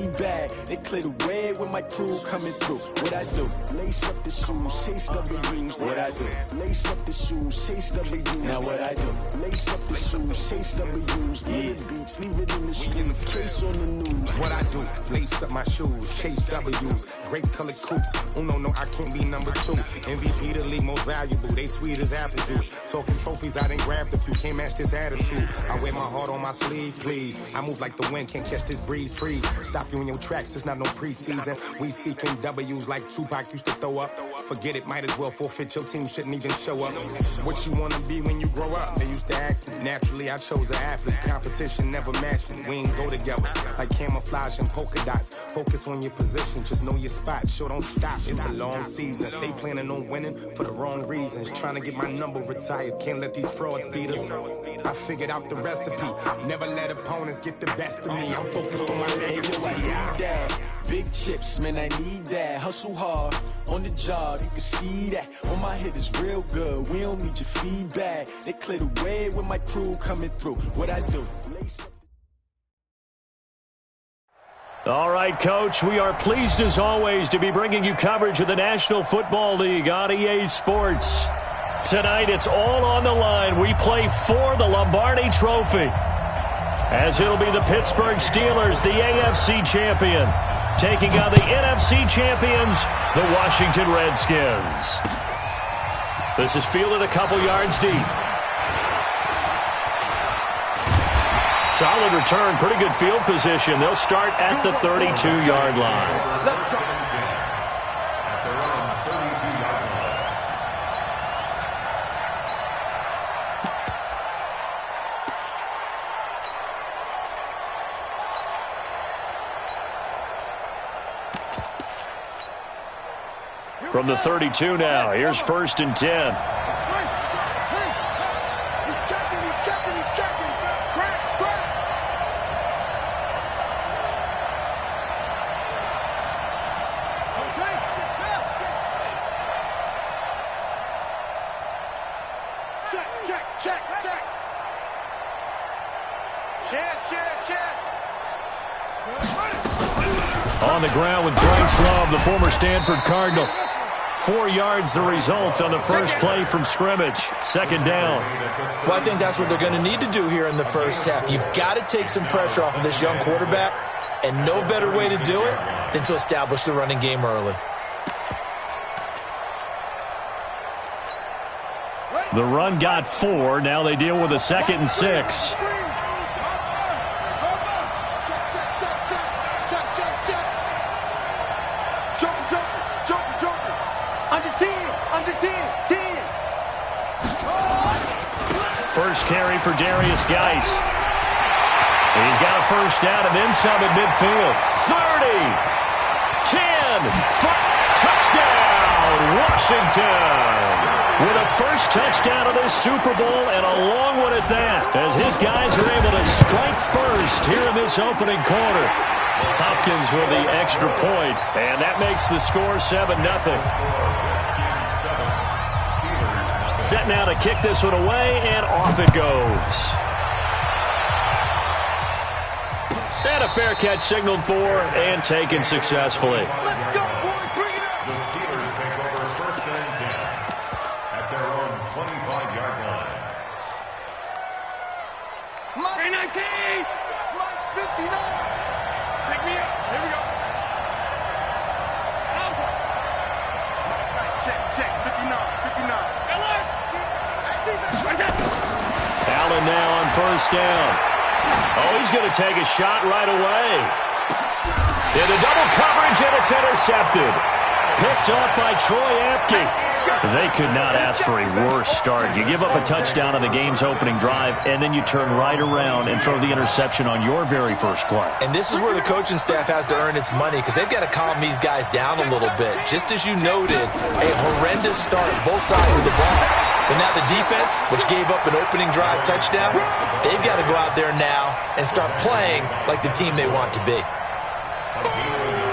feedback. They clear the way when my crew coming through. What I do? Lace up the shoes, chase W's. What I do? Lace up the shoes, chase W's. Now what I do? Lace up the shoes, chase W's. Yeah, beats, leave it in the street, case on the news. What I do? Lace up my shoes, chase W's. Great colored coops. Oh no, I can't be number 2. MVP the league most valuable. They sweet as apple juice. Talking trophies, I done grabbed a few. Can't match this attitude. I wear my heart on my sleeve, please. I move like the wind, can't catch this breeze. Freeze. Stop you in your tracks. There's not no preseason. We seeking W's like Tupac used to throw up. Forget it, might as well forfeit. Your team shouldn't even show up. What you wanna be when you grow up? They used to ask me. Naturally, I chose an athlete. Competition never matched me. We ain't go together like camouflage and polka dots. Focus on your position, just know your spot. Sure, don't stop. It's a long season. They planning on winning for the wrong reasons. Trying to get my number retired. Can't let these frauds beat us. I figured out the recipe. Never let opponents get the best of me. I'm focused on my legacy. I need that. Big chips, man, I need that. Hustle hard on the job, you can see that. On my hit is real good. We don't need your feedback. They clear the way when my crew coming through. What I do? All right, Coach, we are pleased as always to be bringing you coverage of the National Football League on EA Sports. Tonight, it's all on the line. We play for the Lombardi Trophy, as it'll be the Pittsburgh Steelers, the AFC champion, taking on the NFC champions, the Washington Redskins. This is fielded a couple yards deep. Solid return, pretty good field position. They'll start at the 32-yard line. From the 32 now, here's 1st and 10. He's checking. Crack. Check. Chance. On the ground with Bryce Love, the former Stanford Cardinal. 4 yards the result on the first play from scrimmage. 2nd down. Well, I think that's what they're going to need to do here in the first half. You've got to take some pressure off of this young quarterback, and no better way to do it than to establish the running game early. The run got 4. Now they deal with a 2nd and 6. First carry for Darius Geis. He's got a first down and then some at midfield. 30, 10, 5, touchdown, Washington. With a first touchdown of the Super Bowl and a long one at that, as his guys are able to strike first here in this opening quarter. Hopkins with the extra point, and that makes the score 7-0. Set now to kick this one away, and off it goes. And a fair catch signaled for and taken successfully. Let's go, boys. Bring it up. The Steelers take over 1st and 10 at their own 25-yard line. Mike 19. Mike 59. Pick me up. Here we go. Check. 59. Allen now on first down. Oh, he's going to take a shot right away. Into double coverage, and it's intercepted. Picked off by Troy Apke. They could not ask for a worse start. You give up a touchdown on the game's opening drive, and then you turn right around and throw the interception on your very first play. And this is where the coaching staff has to earn its money, because they've got to calm these guys down a little bit. Just as you noted, a horrendous start both sides of the ball. But now the defense, which gave up an opening drive touchdown, they've got to go out there now and start playing like the team they want to be.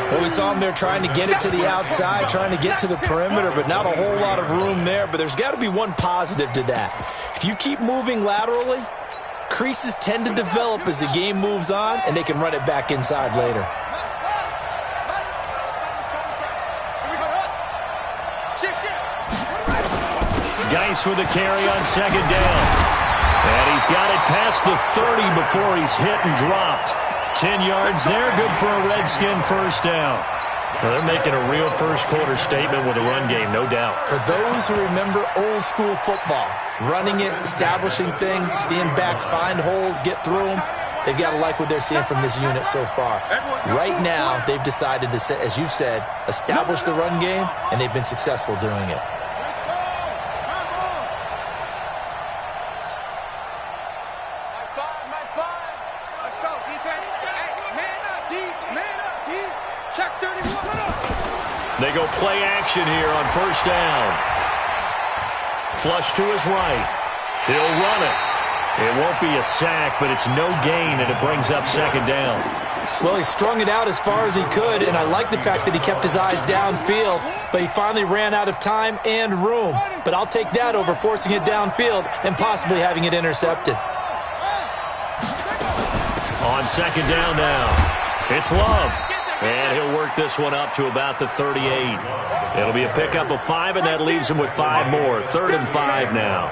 Well, we saw them there trying to get it to the outside, trying to get to the perimeter, but not a whole lot of room there. But there's got to be one positive to that. If you keep moving laterally, creases tend to develop as the game moves on, and they can run it back inside later. Geis with a carry on second down. And he's got it past the 30 before he's hit and dropped. 10 yards there, good for a Redskin first down. Well, they're making a real first-quarter statement with a run game, no doubt. For those who remember old-school football, running it, establishing things, seeing backs find holes, get through them, they've got to like what they're seeing from this unit so far. Right now, they've decided to, as you said, establish the run game, and they've been successful doing it. They go play action here on first down. Flush to his right. He'll run it. It won't be a sack, but it's no gain, and it brings up second down. Well, he strung it out as far as he could, and I like the fact that he kept his eyes downfield, but he finally ran out of time and room. But I'll take that over forcing it downfield and possibly having it intercepted. On second down now, it's Love. And he'll work this one up to about the 38. It'll be a pickup of 5, and that leaves him with 5 more. 3rd and 5 now.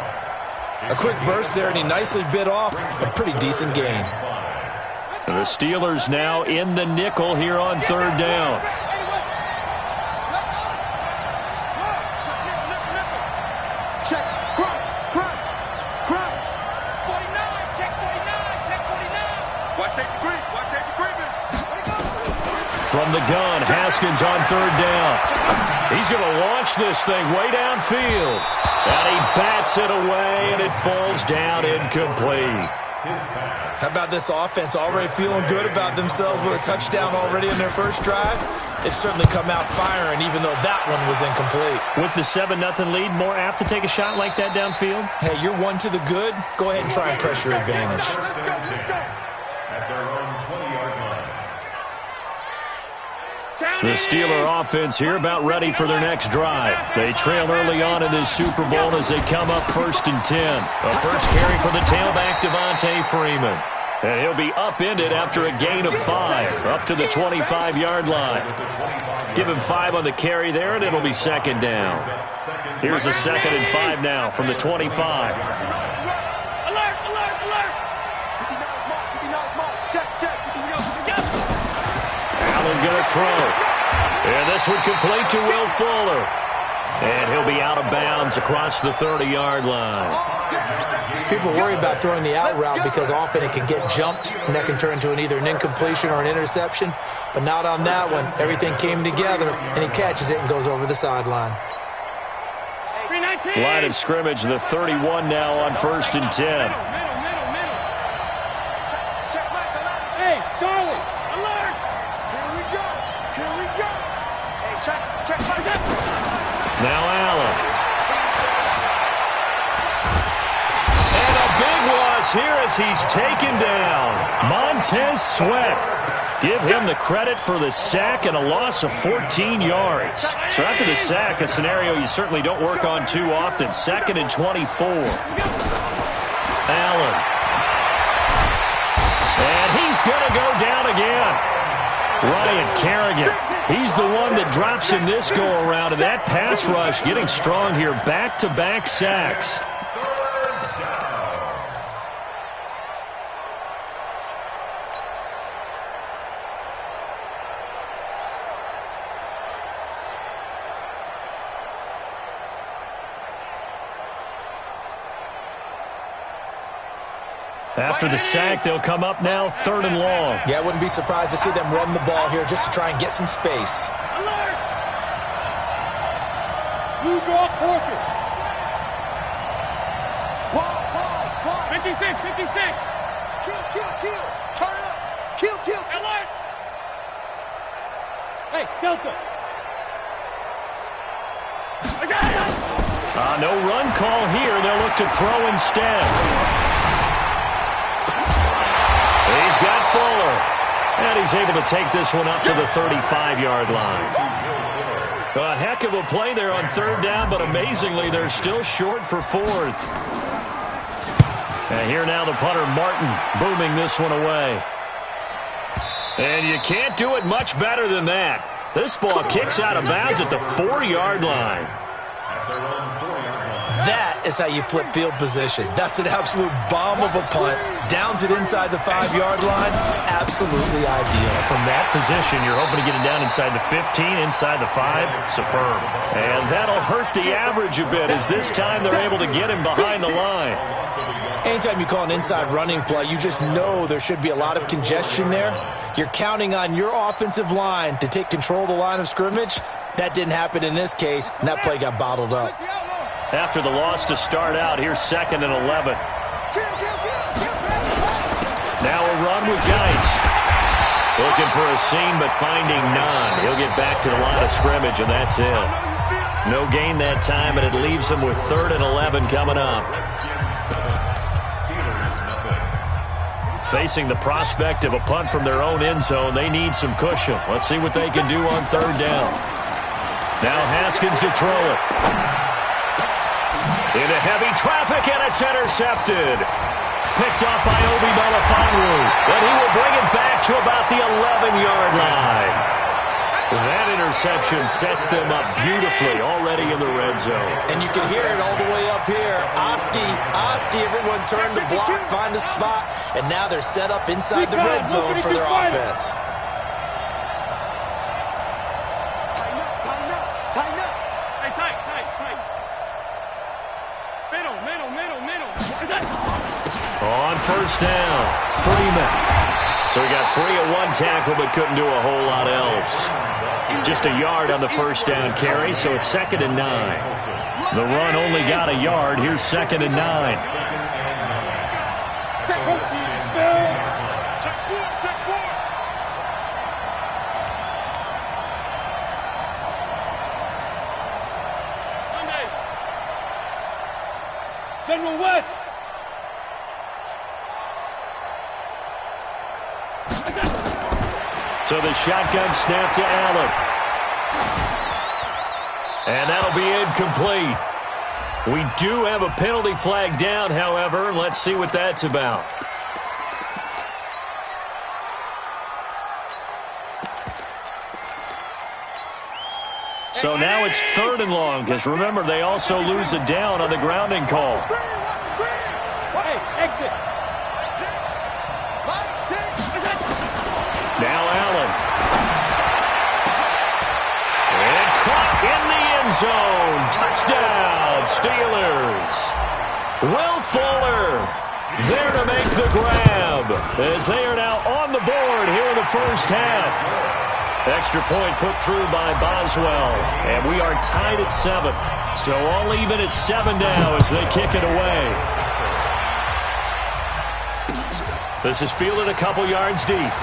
A quick burst there, and he nicely bit off a pretty decent gain. And the Steelers now in the nickel here on 3rd down. Check, crunch, crunch, crunch. 49, check 49, check 49. Watch safety creep, watch safety creeping. From the gun, Haskins on 3rd down. He's going to launch this thing way downfield. And he bats it away, and it falls down incomplete. How about this offense already feeling good about themselves with a touchdown already in their first drive? It's certainly come out firing, even though that one was incomplete. With the 7-0 lead, more apt to take a shot like that downfield? Hey, you're one to the good. Go ahead and try and press your advantage. At their own 20-yard line. The Steeler offense here about ready for their next drive. They trail early on in this Super Bowl as they come up 1st and 10. A first carry for the tailback, Devontae Freeman. And he'll be upended after a gain of 5, up to the 25-yard line. Give him 5 on the carry there, and it'll be second down. Here's a 2nd and 5 now from the 25. Alert, alert, alert. 59's mark, check, check. Allen going to throw. And this one complete to Will Fuller. And he'll be out of bounds across the 30-yard line. People worry about throwing the out route because often it can get jumped, and that can turn into either an incompletion or an interception. But not on that one. Everything came together, and he catches it and goes over the sideline. Line of scrimmage, the 31 now on 1st and 10. Hey, Charlie, alert! Here we go. Here we go. Hey, check my depth. Now Allen. And a big loss here as he's taken down. Montez Sweat. Give him the credit for the sack and a loss of 14 yards. So after the sack, a scenario you certainly don't work on too often. 2nd and 24. Allen. And he's going to go down again. Ryan Kerrigan. He's the one that drops in this go-around, and that pass rush getting strong here. Back-to-back sacks. After the sack, they'll come up now 3rd and long. Yeah, I wouldn't be surprised to see them run the ball here just to try and get some space. Alert! Blue draw forfeit. Ball. 56. Kill. Turn up. Kill. Alert! Hey, Delta. No run call here. They'll look to throw instead. He's got Fuller. And he's able to take this one up to the 35-yard line. A heck of a play there on 3rd down, but amazingly, they're still short for 4th. And here now the punter, Martin, booming this one away. And you can't do it much better than that. This ball kicks out of bounds at the 4-yard line. That is how you flip field position. That's an absolute bomb of a punt. Downs it inside the 5-yard line. Absolutely ideal. From that position, you're hoping to get it down inside the 15, inside the 5. Superb. And that'll hurt the average a bit, as this time they're able to get him behind the line. Anytime you call an inside running play, you just know there should be a lot of congestion there. You're counting on your offensive line to take control of the line of scrimmage. That didn't happen in this case, and that play got bottled up. After the loss to start out, here's 2nd and 11. Now a run with Geis. Looking for a seam, but finding none. He'll get back to the line of scrimmage, and that's it. No gain that time, and it leaves him with 3rd and 11 coming up. Facing the prospect of a punt from their own end zone, they need some cushion. Let's see what they can do on 3rd down. Now Haskins to throw it. Into heavy traffic, and it's intercepted. Picked up by Ubl and he will bring it back to about the 11-yard line. That interception sets them up beautifully already in the red zone. And you can hear it all the way up here. Oski, everyone turn to block, find a spot, and now they're set up inside the red zone for their offense. Tighten up. Hey, tight. Middle. On 1st down, Freeman. So he got free of one tackle, but couldn't do a whole lot else. Just a yard on the 1st down carry, so it's 2nd and 9. The run only got a yard. Here's 2nd and 9. Check 4. Monday. General West. So the shotgun snap to Allen. And that'll be incomplete. We do have a penalty flag down, however. Let's see what that's about. So now it's 3rd and long, because remember, they also lose a down on the grounding call. Hey, exit. Now Allen. And caught in the end zone. Touchdown, Steelers. Will Fuller there to make the grab, as they are now on the board here in the 1st half. Extra point put through by Boswell, and we are tied at 7. So all even at 7 now as they kick it away. This is fielded a couple yards deep.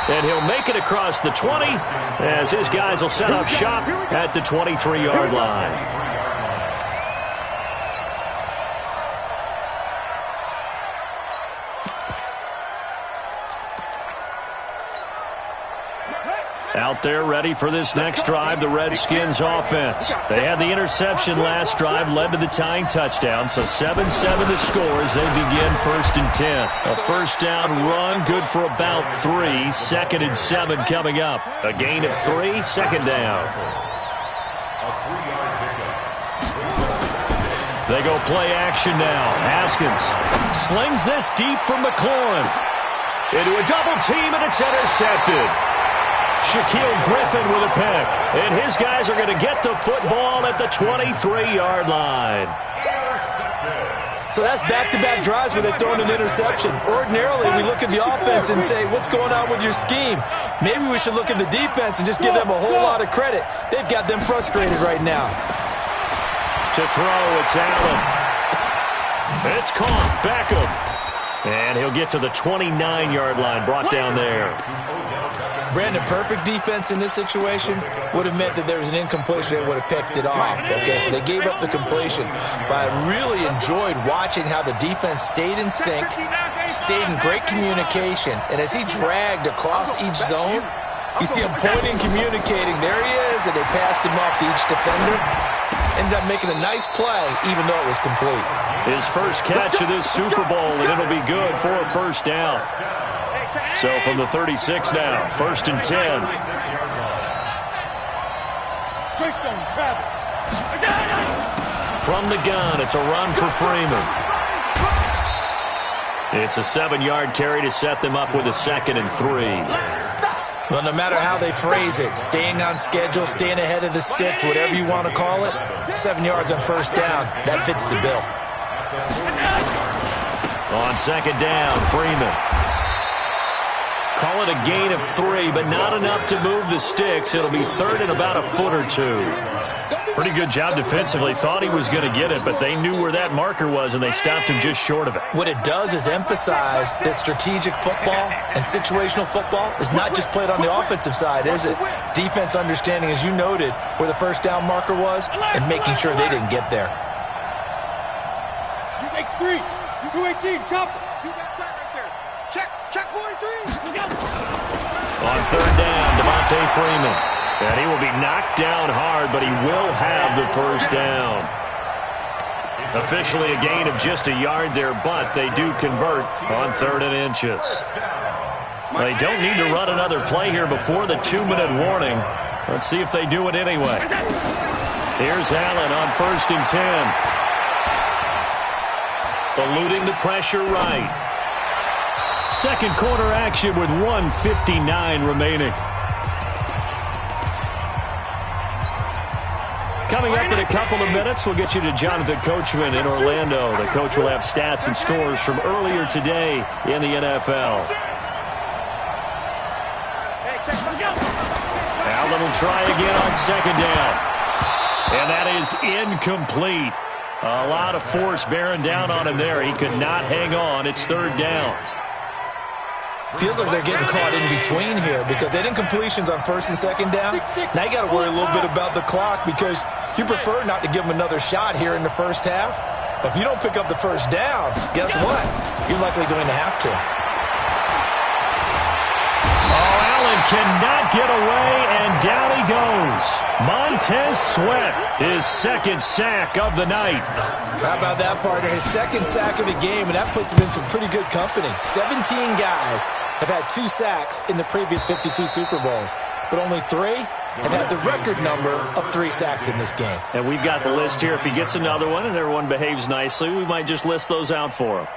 And he'll make it across the 20 as his guys will set up shop at the 23-yard line. Out there ready for this next drive, the Redskins offense. They had the interception last drive, led to the tying touchdown, so 7-7 the score as they begin 1st and 10. A 1st down run, good for about 3. 2nd and 7 coming up. A gain of 3, 2nd down. They go play action now. Haskins slings this deep from McLaurin. Into a double team, and it's intercepted. Shaquille Griffin with a pick. And his guys are going to get the football at the 23-yard line. So that's back-to-back drives where they're throwing an interception. Ordinarily, we look at the offense and say, what's going on with your scheme? Maybe we should look at the defense and just give them a whole lot of credit. They've got them frustrated right now. To throw, it's Allen. It's caught. Beckham. And he'll get to the 29-yard line, brought down there. Brandon, perfect defense in this situation would have meant that there was an incompletion. They would have picked it off. Okay, so they gave up the completion. But I really enjoyed watching how the defense stayed in sync, stayed in great communication. And as he dragged across each zone, you see him pointing, communicating. There he is, and they passed him off to each defender. Ended up making a nice play, even though it was complete. His first catch of this Super Bowl, and it'll be good for a 1st down. So from the 36 now, 1st and 10. From the gun, it's a run for Freeman. It's a 7-yard carry to set them up with a 2nd and 3. Well, no matter how they phrase it, staying on schedule, staying ahead of the sticks, whatever you want to call it, 7 yards on first down, that fits the bill. On 2nd down, Freeman. Call it a gain of 3, but not enough to move the sticks. It'll be 3rd and about a foot or 2. Pretty good job defensively. Thought he was going to get it, but they knew where that marker was, and they stopped him just short of it. What it does is emphasize that strategic football and situational football is not just played on the offensive side, is it? Defense understanding, as you noted, where the first down marker was and making sure they didn't get there. You make 3. You 218. Chop. You got that right there. Check 43. On 3rd down, Devontae Freeman. And he will be knocked down hard, but he will have the first down. Officially a gain of just a yard there, but they do convert on 3rd and inches. They don't need to run another play here before the 2-minute warning. Let's see if they do it anyway. Here's Allen on 1st and 10. Eluding the pressure right. Second quarter action with 1:59 remaining. Coming up in a couple of minutes, we'll get you to Jonathan Coachman in Orlando. The coach will have stats and scores from earlier today in the NFL. Allen will try again on 2nd down. And that is incomplete. A lot of force bearing down on him there. He could not hang on. It's 3rd down. Feels like they're getting caught in between here because they didn't completions on 1st and 2nd down. Now you got to worry a little bit about the clock because you prefer not to give them another shot here in the first half. But if you don't pick up the first down, guess what? You're likely going to have to. Oh, Allen cannot get away, and down he goes. Montez Sweat, his 2nd sack of the night. How about that, partner? His 2nd sack of the game, and that puts him in some pretty good company. 17 guys have had 2 sacks in the previous 52 Super Bowls, but only 3 have had the record number of 3 sacks in this game. And we've got the list here. If he gets another one and everyone behaves nicely, we might just list those out for him.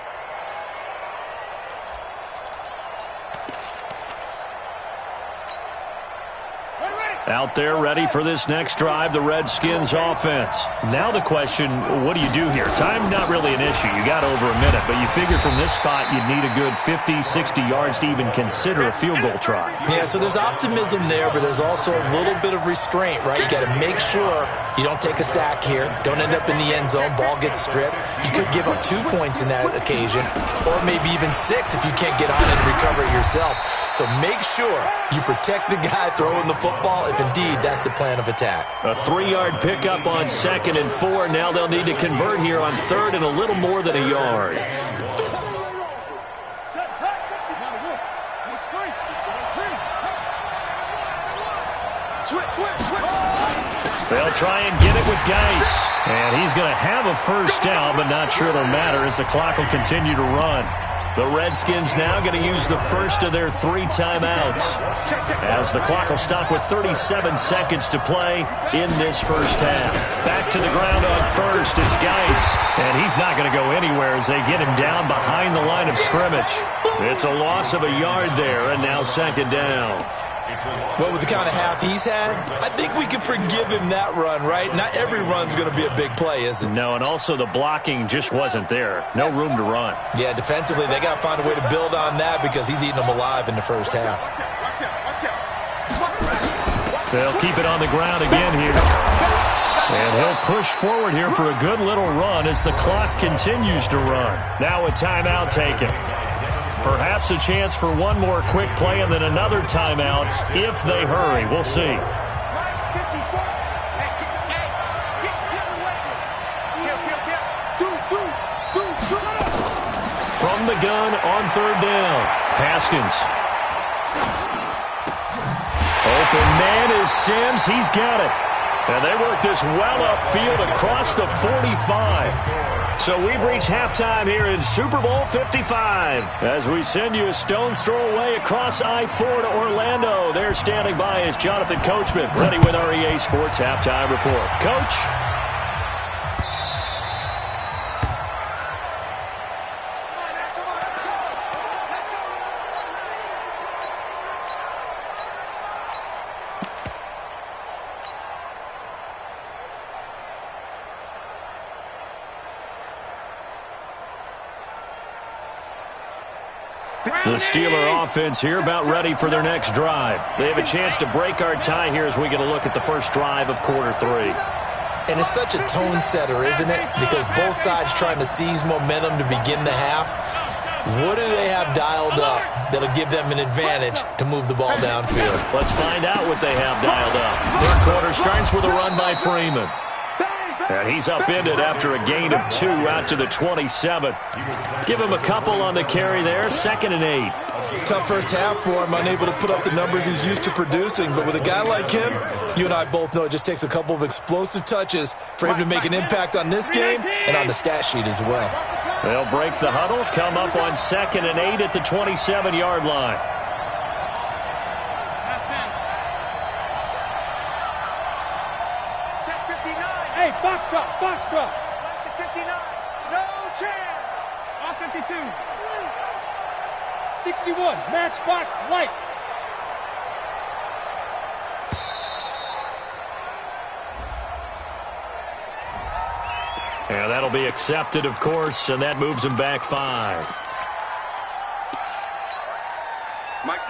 Out there ready for this next drive, the Redskins offense. Now the question, what do you do here? Time not really an issue. You got over a minute, but you figure from this spot you'd need a good 50, 60 yards to even consider a field goal try. Yeah, so there's optimism there, but there's also a little bit of restraint, right? You got to make sure you don't take a sack here. Don't end up in the end zone. Ball gets stripped. You could give up 2 points in that occasion, or maybe even 6 if you can't get on it and recover it yourself. So make sure you protect the guy throwing the football if indeed that's the plan of attack. A 3-yard pickup on 2nd and 4. Now they'll need to convert here on 3rd and a little more than a yard. They'll try and get it with Geis. And he's going to have a first down, but not sure it'll matter as the clock will continue to run. The Redskins now going to use the first of their 3 timeouts as the clock will stop with 37 seconds to play in this first half. Back to the ground on 1st, it's Geis, and he's not going to go anywhere as they get him down behind the line of scrimmage. It's a loss of a yard there, and now 2nd down. Well, with the kind of half he's had, I think we can forgive him that run, right? Not every run's going to be a big play, is it? No, and also the blocking just wasn't there. No room to run. Yeah, defensively, they got to find a way to build on that because he's eating them alive in the first half. They'll keep it on the ground again here. And he'll push forward here for a good little run as the clock continues to run. Now a timeout taken. Perhaps a chance for one more quick play and then another timeout if they hurry. We'll see. From the gun on 3rd down, Haskins. Open man is Sims. He's got it. And they work this well upfield across the 45. So we've reached halftime here in Super Bowl 55. As we send you a stone's throw away across I-4 to Orlando. There standing by is Jonathan Coachman, ready with our EA Sports Halftime Report. Coach? The Steeler offense here about ready for their next drive. They have a chance to break our tie here as we get a look at the first drive of quarter 3. And it's such a tone setter, isn't it? Because both sides trying to seize momentum to begin the half. What do they have dialed up that'll give them an advantage to move the ball downfield? Let's find out what they have dialed up. Third quarter starts with a run by Freeman. And he's upended after a gain of 2 out to the 27. Give him a couple on the carry there. 2nd and 8. Tough first half for him, unable to put up the numbers he's used to producing. But with a guy like him, you and I both know it just takes a couple of explosive touches for him to make an impact on this game and on the stat sheet as well. They'll break the huddle, come up on 2nd and 8 at the 27-yard line. Box drop, box drop. 59, no chance. All 52. 61, matchbox lights. And that'll be accepted, of course, and that moves him back 5. Mike,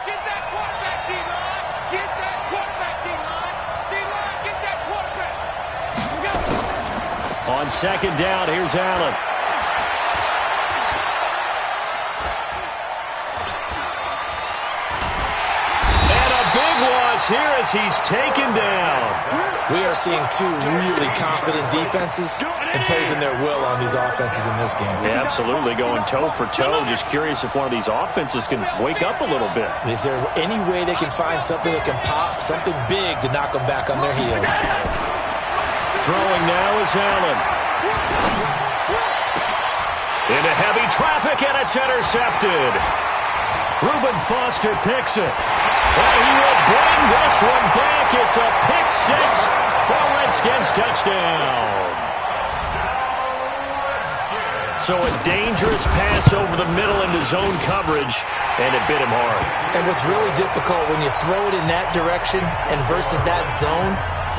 get that quarterback, D-line. Get that quarterback, D-line. D-line, get that quarterback. Go. On 2nd down, here's Allen. And a big loss here as he's taken down. We are seeing two really confident defenses imposing their will on these offenses in this game. Yeah, absolutely, going toe for toe. Just curious if one of these offenses can wake up a little bit. Is there any way they can find something that can pop, something big to knock them back on their heels? Throwing now is Allen. Into heavy traffic, and it's intercepted. Reuben Foster picks it. And he will bring this one back. It's a pick 6 for Redskins touchdown. So a dangerous pass over the middle into zone coverage, and it bit him hard. And what's really difficult when you throw it in that direction and versus that zone,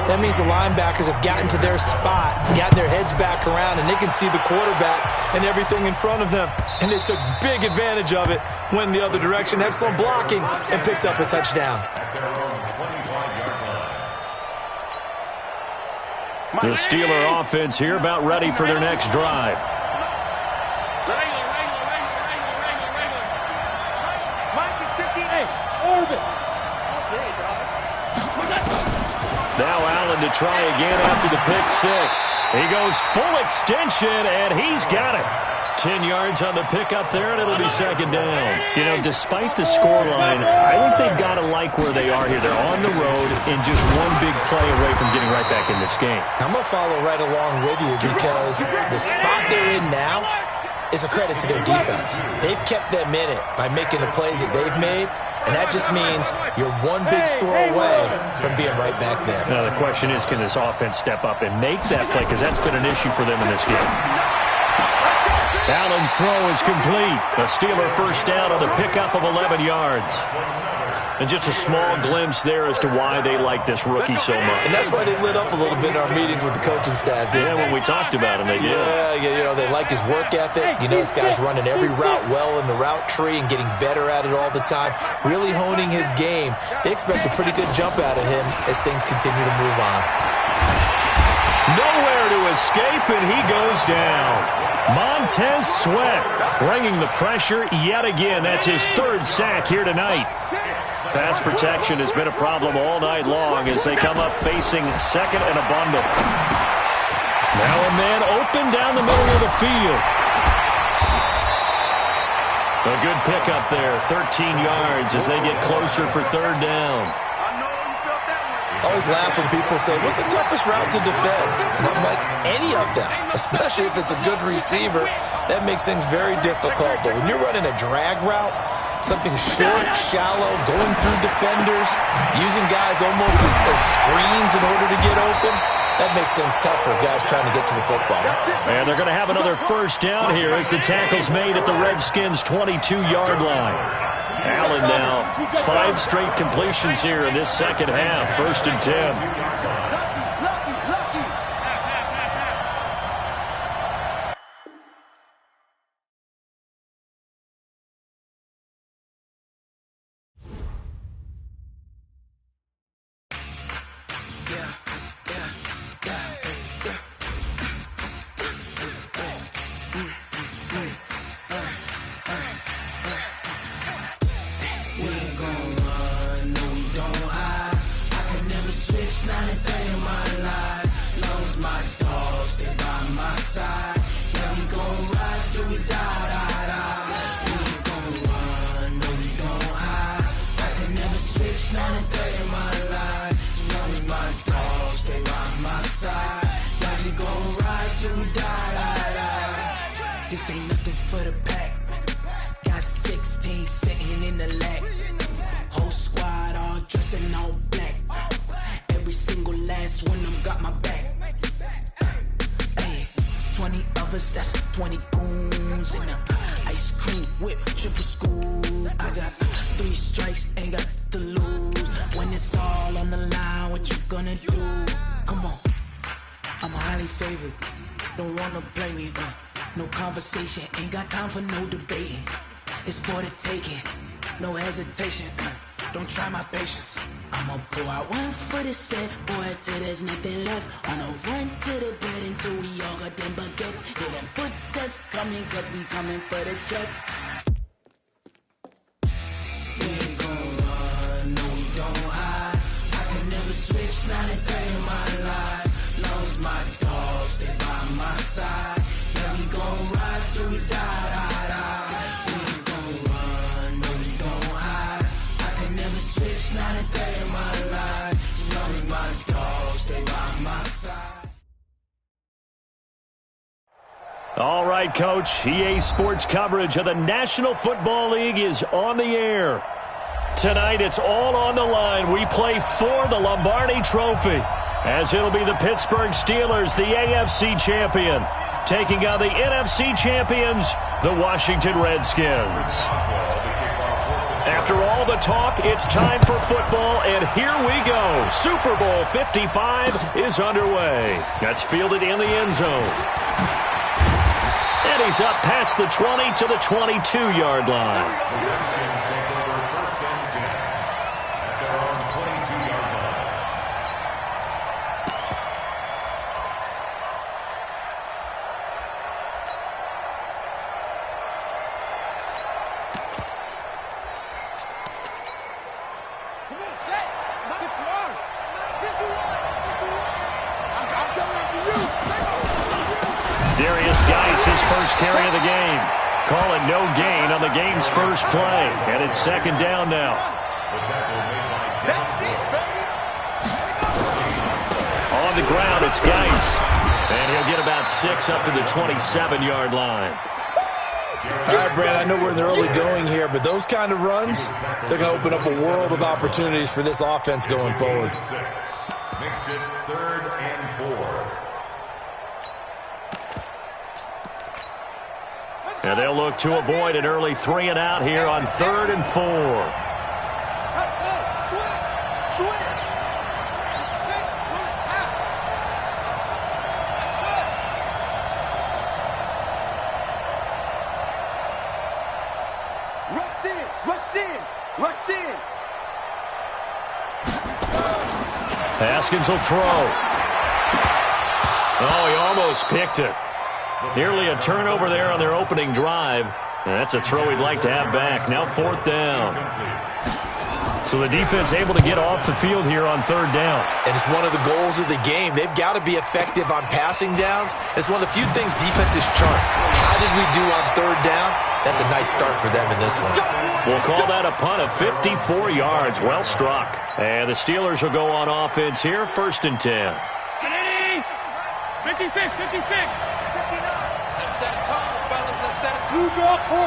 that means the linebackers have gotten to their spot, gotten their heads back around, and they can see the quarterback and everything in front of them. And they took big advantage of it, went the other direction, excellent blocking, and picked up a touchdown. The Steeler offense here about ready for their next drive. Mike is 58. Orbit. Now Allen to try again after the pick 6. He goes full extension, and he's got it. 10 yards on the pickup there, and it'll be 2nd down. You know, despite the scoreline, I think they've got to like where they are here. They're on the road and just one big play away from getting right back in this game. I'm going to follow right along with you because the spot they're in now is a credit to their defense. They've kept them in it by making the plays that they've made, and that just means you're one big score away from being right back there. Now, the question is, can this offense step up and make that play? Because that's been an issue for them in this game. Allen's throw is complete. A Steeler first down on the pickup of 11 yards. And just a small glimpse there as to why they like this rookie so much. And that's why they lit up a little bit in our meetings with the coaching staff, didn't they? When we talked about him, they did. Yeah, you know, they like his work ethic. You know, this guy's running every route well in the route tree and getting better at it all the time, really honing his game. They expect a pretty good jump out of him as things continue to move on. Nowhere to escape, and he goes down. Montez Sweat bringing the pressure yet again. That's his 3rd sack here tonight. Pass protection has been a problem all night long as they come up facing 2nd and a bundle. Now a man open down the middle of the field. A good pickup there, 13 yards as they get closer for 3rd down. I always laugh when people say, what's the toughest route to defend? And I'm like, any of them, especially if it's a good receiver. That makes things very difficult. But when you're running a drag route, something short, shallow, going through defenders, using guys almost as screens in order to get open, that makes things tough for guys trying to get to the football. And they're going to have another first down here as the tackle's made at the Redskins' 22-yard line. Allen now, 5 straight completions here in this second half. 1st and 10. This ain't nothing for the pack. Got 16 sitting in the lap. Whole squad all dressed in all black. Every single last one of them got my back. Hey, 20 of us, that's 20 goons in the ice cream whip, triple school. I got 3 strikes, ain't got to lose. When it's all on the line, what you gonna do? Come on, I'm highly favored. Don't wanna play me, no conversation, ain't got time for no debating. It's for the taking, no hesitation. Don't try my patience. I'ma pull out one for the set, boy, till there's nothing left. On a run to the bed until we all got them baguettes. Hear them footsteps coming, cause we coming for the check. We ain't gon' run, no we don't hide. I can never switch, not a day in my life. Long as my dogs, they by my side. Yeah, we gon' ride till we die. We ain't gon' run, no we don't hide. I can never switch, not a day in my life. As long as my dogs, they by my side. All right, Coach. EA Sports coverage of the National Football League is on the air. Tonight, it's all on the line. We play for the Lombardi Trophy, as it'll be the Pittsburgh Steelers, the AFC champion, taking on the NFC champions, the Washington Redskins. After all the talk, it's time for football, and here we go. Super Bowl 55 is underway. That's fielded in the end zone. And he's up past the 20 to the 22-yard line. Carry of the game. Call it no gain on the game's first play. And it's 2nd down now. On the ground, it's Geis. And he'll get about 6 up to the 27-yard line. All right, Brad, I know we're in the early going here, but those kind of runs, they're going to open up a world of opportunities for this offense going forward. Makes it 3rd and 4. And they'll look to avoid an early 3 and out here on 3rd and 4. Rush in. Haskins will throw. Oh, he almost picked it. Nearly a turnover there on their opening drive. That's a throw he'd like to have back. Now 4th down. So the defense able to get off the field here on third down. And it's one of the goals of the game. They've got to be effective on passing downs. It's one of the few things defenses chart. How did we do on third down? That's a nice start for them in this one. We'll call that a punt of 54 yards. Well struck. And the Steelers will go on offense here, 1st and 10. 56, 56. 59. Let's set a time, fellas. Let's set a 2-drop, 4